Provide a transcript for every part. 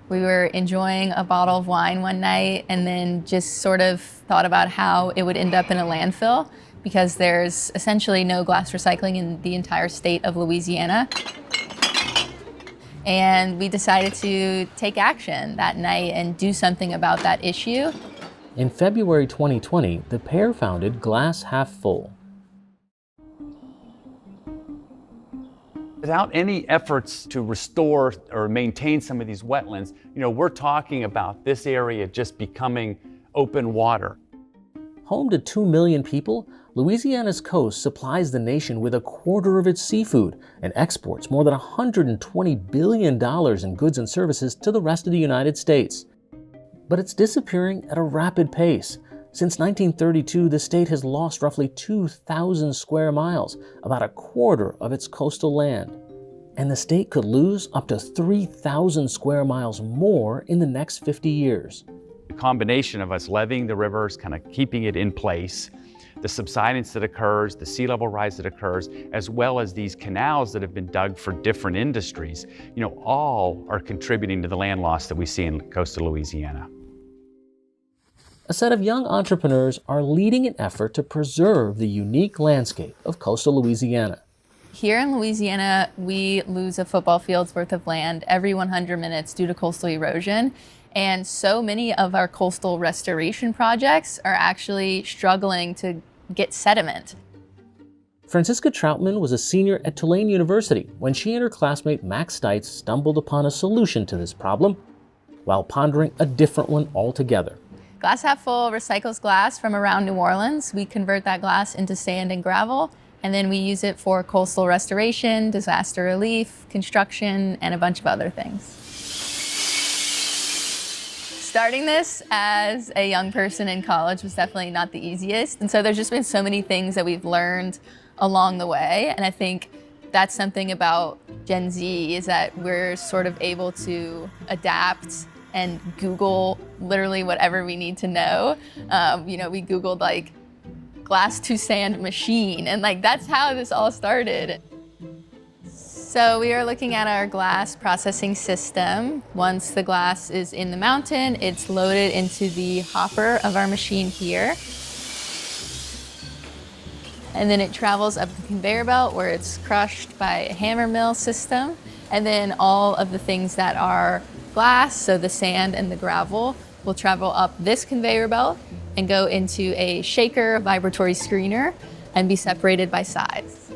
We were enjoying a bottle of wine one night and then just sort of thought about how it would end up in a landfill because there's essentially no glass recycling in the entire state of Louisiana. And we decided to take action that night and do something about that issue. In February 2020, the pair founded Glass Half Full. Without any efforts to restore or maintain some of these wetlands, we're talking about this area just becoming open water. Home to 2 million people, Louisiana's coast supplies the nation with a quarter of its seafood and exports more than $120 billion in goods and services to the rest of the United States. But it's disappearing at a rapid pace. Since 1932, the state has lost roughly 2,000 square miles, about a quarter of its coastal land. And the state could lose up to 3,000 square miles more in the next 50 years. The combination of us leveeing the rivers, kind of keeping it in place, the subsidence that occurs, the sea level rise that occurs, as well as these canals that have been dug for different industries, all are contributing to the land loss that we see in coastal Louisiana. A set of young entrepreneurs are leading an effort to preserve the unique landscape of coastal Louisiana. Here in Louisiana, we lose a football field's worth of land every 100 minutes due to coastal erosion. And so many of our coastal restoration projects are actually struggling to get sediment. Francisca Troutman was a senior at Tulane University when she and her classmate Max Stites stumbled upon a solution to this problem while pondering a different one altogether. Glass Half Full recycles glass from around New Orleans. We convert that glass into sand and gravel, and then we use it for coastal restoration, disaster relief, construction, and a bunch of other things. Starting this as a young person in college was definitely not the easiest, and so there's just been so many things that we've learned along the way, and I think that's something about Gen Z is that we're sort of able to adapt and Google literally whatever we need to know. We Googled like glass to sand machine, and that's how this all started. So we are looking at our glass processing system. Once the glass is in the mountain, it's loaded into the hopper of our machine here. And then it travels up the conveyor belt where it's crushed by a hammer mill system. And then all of the things that are glass, so the sand and the gravel, will travel up this conveyor belt and go into a shaker vibratory screener and be separated by size.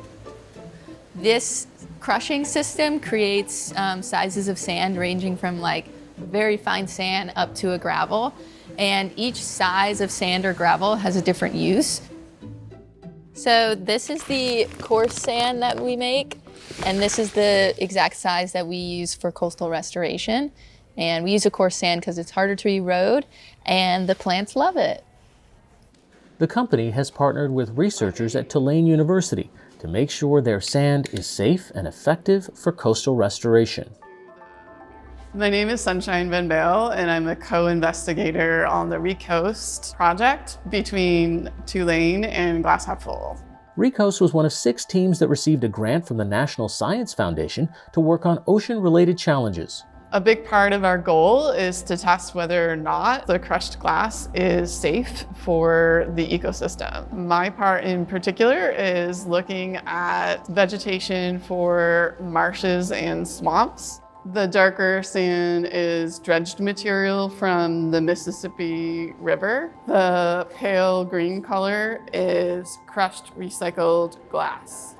This crushing system creates sizes of sand ranging from very fine sand up to a gravel, and each size of sand or gravel has a different use. So this is the coarse sand that we make, and this is the exact size that we use for coastal restoration. And we use a coarse sand because it's harder to erode, and the plants love it. The company has partnered with researchers at Tulane University to make sure their sand is safe and effective for coastal restoration. My name is Sunshine Van Bale, and I'm a co-investigator on the Recoast project between Tulane and Glass Half Full. Recoast was one of 6 teams that received a grant from the National Science Foundation to work on ocean-related challenges. A big part of our goal is to test whether or not the crushed glass is safe for the ecosystem. My part in particular is looking at vegetation for marshes and swamps. The darker sand is dredged material from the Mississippi River. The pale green color is crushed recycled glass.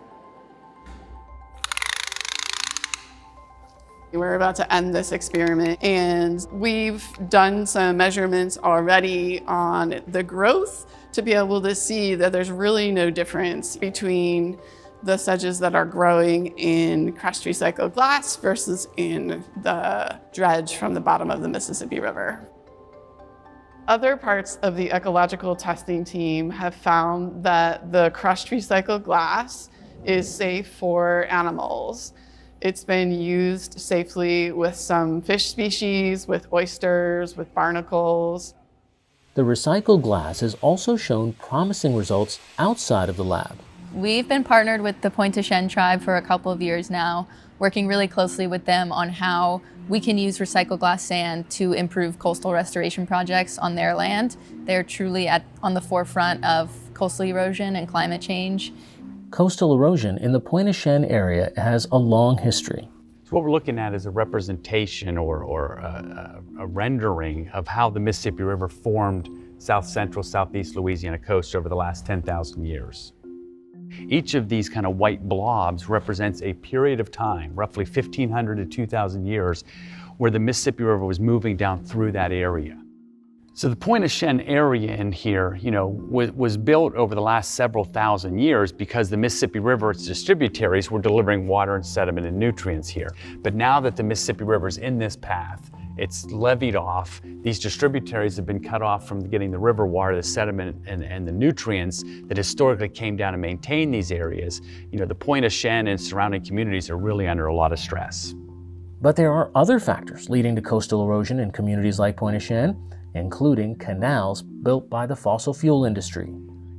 We're about to end this experiment, and we've done some measurements already on the growth to be able to see that there's really no difference between the sedges that are growing in crushed recycled glass versus in the dredge from the bottom of the Mississippi River. Other parts of the ecological testing team have found that the crushed recycled glass is safe for animals. It's been used safely with some fish species, with oysters, with barnacles. The recycled glass has also shown promising results outside of the lab. We've been partnered with the Pointe-au-Chien tribe for a couple of years now, working really closely with them on how we can use recycled glass sand to improve coastal restoration projects on their land. They're truly on the forefront of coastal erosion and climate change. Coastal erosion in the Pointe-au-Chien area has a long history. So what we're looking at is a representation or a rendering of how the Mississippi River formed south central, southeast Louisiana coast over the last 10,000 years. Each of these kind of white blobs represents a period of time, roughly 1,500 to 2,000 years, where the Mississippi River was moving down through that area. So the Pointe-au-Chien area in here, was built over the last several thousand years because the Mississippi River, its distributaries, were delivering water and sediment and nutrients here. But now that the Mississippi River is in this path, it's levied off. These distributaries have been cut off from getting the river water, the sediment, and the nutrients that historically came down to maintain these areas. The Pointe-au-Chien and surrounding communities are really under a lot of stress. But there are other factors leading to coastal erosion in communities like Pointe-au-Chien, including canals built by the fossil fuel industry.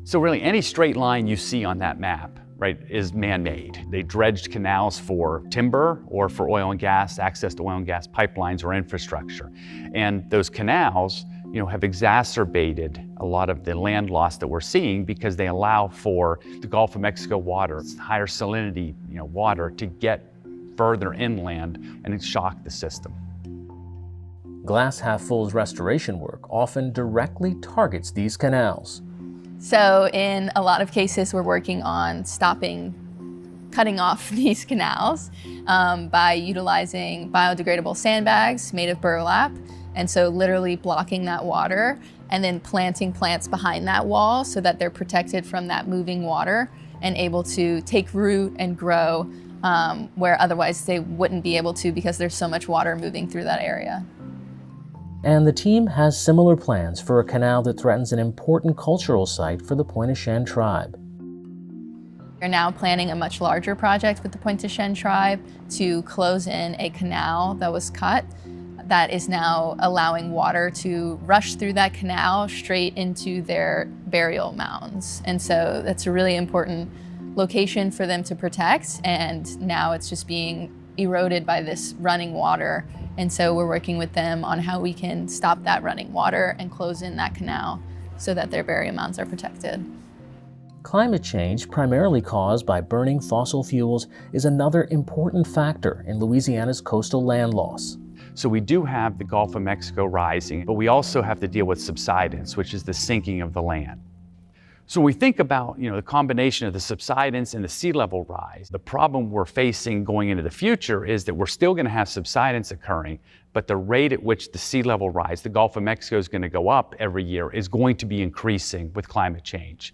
So really any straight line you see on that map, right, is man-made. They dredged canals for timber or for oil and gas, access to oil and gas pipelines or infrastructure. And those canals, have exacerbated a lot of the land loss that we're seeing because they allow for the Gulf of Mexico water, higher salinity, water to get further inland and shock the system. Glass Half Full's restoration work often directly targets these canals. So in a lot of cases, we're working on cutting off these canals by utilizing biodegradable sandbags made of burlap. And so literally blocking that water and then planting plants behind that wall so that they're protected from that moving water and able to take root and grow where otherwise they wouldn't be able to because there's so much water moving through that area. And the team has similar plans for a canal that threatens an important cultural site for the Pointe-au-Chien tribe. We're now planning a much larger project with the Pointe-au-Chien tribe to close in a canal that was cut that is now allowing water to rush through that canal straight into their burial mounds. And so that's a really important location for them to protect, and now it's just being eroded by this running water. And so we're working with them on how we can stop that running water and close in that canal so that their burial mounds are protected. Climate change, primarily caused by burning fossil fuels, is another important factor in Louisiana's coastal land loss. So we do have the Gulf of Mexico rising, but we also have to deal with subsidence, which is the sinking of the land. So when we think about, the combination of the subsidence and the sea level rise, the problem we're facing going into the future is that we're still going to have subsidence occurring, but the rate at which the sea level rise, the Gulf of Mexico is going to go up every year, is going to be increasing with climate change.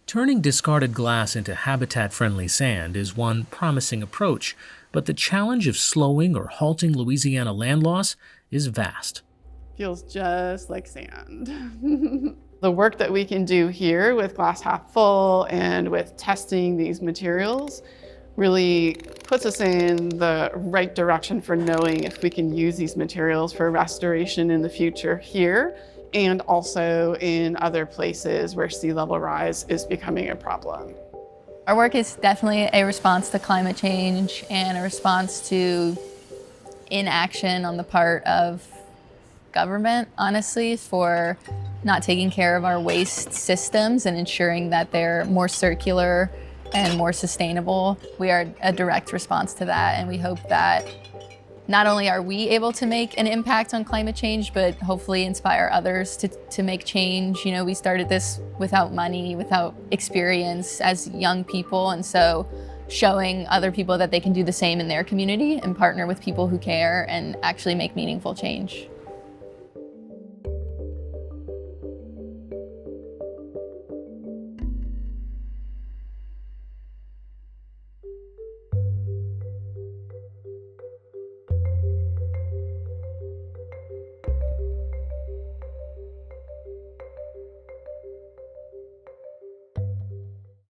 Turning discarded glass into habitat-friendly sand is one promising approach, but the challenge of slowing or halting Louisiana land loss is vast. Feels just like sand. The work that we can do here with Glass Half Full and with testing these materials really puts us in the right direction for knowing if we can use these materials for restoration in the future here and also in other places where sea level rise is becoming a problem. Our work is definitely a response to climate change and a response to inaction on the part of government, honestly, for not taking care of our waste systems and ensuring that they're more circular and more sustainable. We are a direct response to that, and we hope that not only are we able to make an impact on climate change, but hopefully inspire others to make change. We started this without money, without experience as young people, and so showing other people that they can do the same in their community and partner with people who care and actually make meaningful change.